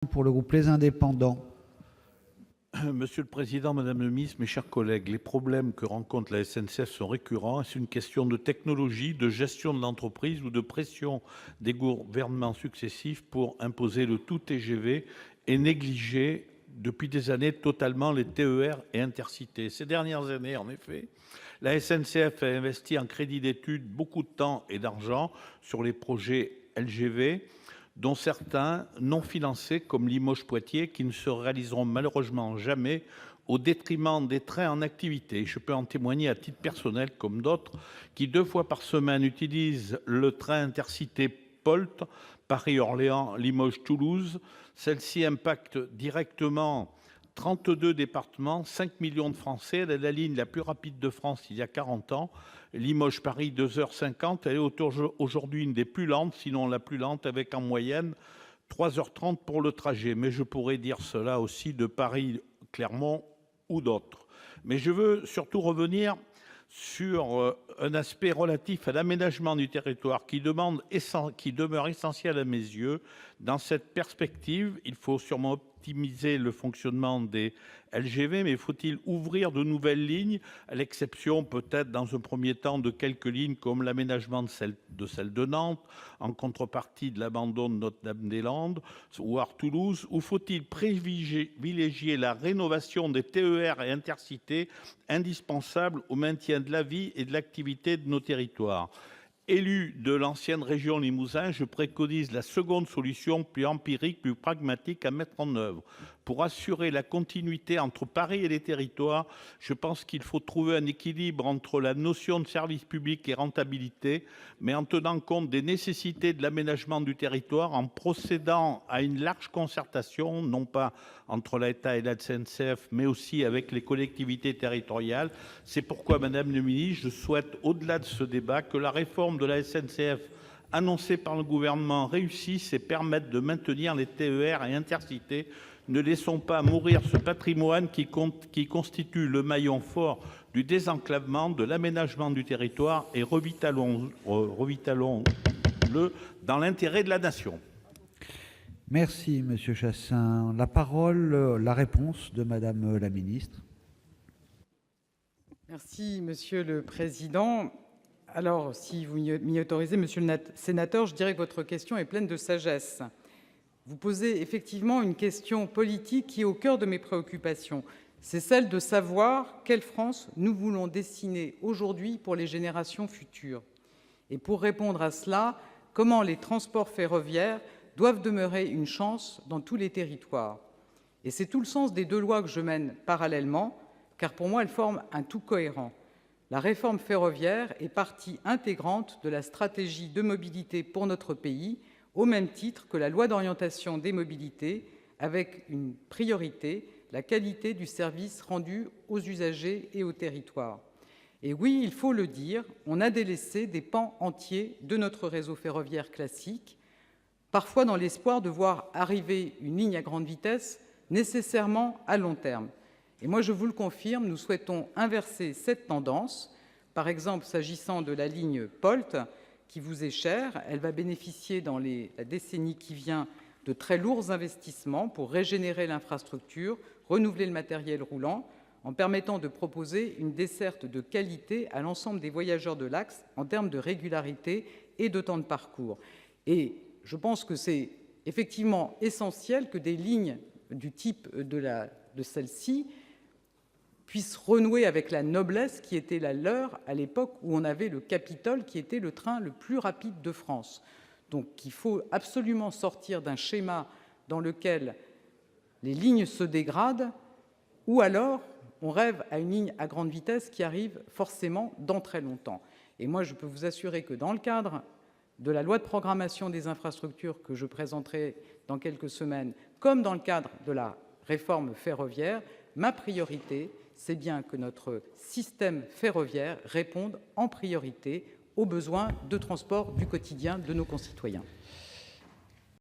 Pour le groupe Les Indépendants. Monsieur le Président, Madame le Ministre, mes chers collègues, les problèmes que rencontre la SNCF sont récurrents. C'est une question de technologie, de gestion de l'entreprise ou de pression des gouvernements successifs pour imposer le tout TGV et négliger depuis des années totalement les TER et Intercités. Ces dernières années, en effet, la SNCF a investi en crédit d'études beaucoup de temps et d'argent sur les projets LGV, dont certains non financés, comme Limoges-Poitiers, qui ne se réaliseront malheureusement jamais au détriment des trains en activité. Je peux en témoigner à titre personnel, comme d'autres, qui 2 fois par semaine utilisent le train intercité POLT, Paris-Orléans, Limoges-Toulouse. Celle-ci impacte directement 32 départements, 5 millions de Français. Elle est la ligne la plus rapide de France il y a 40 ans. Limoges-Paris, 2h50. Elle est aujourd'hui une des plus lentes, sinon la plus lente, avec en moyenne 3h30 pour le trajet. Mais je pourrais dire cela aussi de Paris-Clermont ou d'autres. Mais je veux surtout revenir sur un aspect relatif à l'aménagement du territoire qui demeure essentiel à mes yeux. Dans cette perspective, il faut sûrement optimiser le fonctionnement des LGV, mais faut-il ouvrir de nouvelles lignes, à l'exception peut-être dans un premier temps de quelques lignes comme l'aménagement de celle de Nantes, en contrepartie de l'abandon de Notre-Dame-des-Landes ou à Toulouse, ou faut-il privilégier la rénovation des TER et Intercités indispensables au maintien de la vie et de l'activité de nos territoires? Élu de l'ancienne région Limousin, je préconise la seconde solution, plus empirique, plus pragmatique à mettre en œuvre. Pour assurer la continuité entre Paris et les territoires, je pense qu'il faut trouver un équilibre entre la notion de service public et rentabilité, mais en tenant compte des nécessités de l'aménagement du territoire, en procédant à une large concertation, non pas entre l'État et la SNCF, mais aussi avec les collectivités territoriales. C'est pourquoi, Madame la Ministre, je souhaite, au-delà de ce débat, que la réforme de la SNCF annoncée par le gouvernement réussisse et permette de maintenir les TER et Intercités. Ne laissons pas mourir ce patrimoine qui constitue le maillon fort du désenclavement, de l'aménagement du territoire, et revitalisons-le dans l'intérêt de la nation. Merci, Monsieur Chassaing. La parole, la réponse de Madame la Ministre. Merci, Monsieur le Président. Alors, si vous m'y autorisez, Monsieur le Sénateur, je dirais que votre question est pleine de sagesse. Vous posez effectivement une question politique qui est au cœur de mes préoccupations. C'est celle de savoir quelle France nous voulons dessiner aujourd'hui pour les générations futures. Et pour répondre à cela, comment les transports ferroviaires doivent demeurer une chance dans tous les territoires. Et c'est tout le sens des 2 lois que je mène parallèlement, car pour moi, elles forment un tout cohérent. La réforme ferroviaire est partie intégrante de la stratégie de mobilité pour notre pays, au même titre que la loi d'orientation des mobilités, avec une priorité, la qualité du service rendu aux usagers et aux territoires. Et oui, il faut le dire, on a délaissé des pans entiers de notre réseau ferroviaire classique, parfois dans l'espoir de voir arriver une ligne à grande vitesse, nécessairement à long terme. Et moi, je vous le confirme, nous souhaitons inverser cette tendance. Par exemple, s'agissant de la ligne POLT, qui vous est chère, elle va bénéficier dans la décennie qui vient de très lourds investissements pour régénérer l'infrastructure, renouveler le matériel roulant, en permettant de proposer une desserte de qualité à l'ensemble des voyageurs de l'axe en termes de régularité et de temps de parcours. Et je pense que c'est effectivement essentiel que des lignes du type de celle-ci puissent renouer avec la noblesse qui était la leur à l'époque où on avait le Capitole, qui était le train le plus rapide de France. Donc il faut absolument sortir d'un schéma dans lequel les lignes se dégradent, ou alors on rêve à une ligne à grande vitesse qui arrive forcément dans très longtemps. Et moi, je peux vous assurer que dans le cadre de la loi de programmation des infrastructures que je présenterai dans quelques semaines, comme dans le cadre de la réforme ferroviaire, ma priorité, c'est bien que notre système ferroviaire réponde en priorité aux besoins de transport du quotidien de nos concitoyens.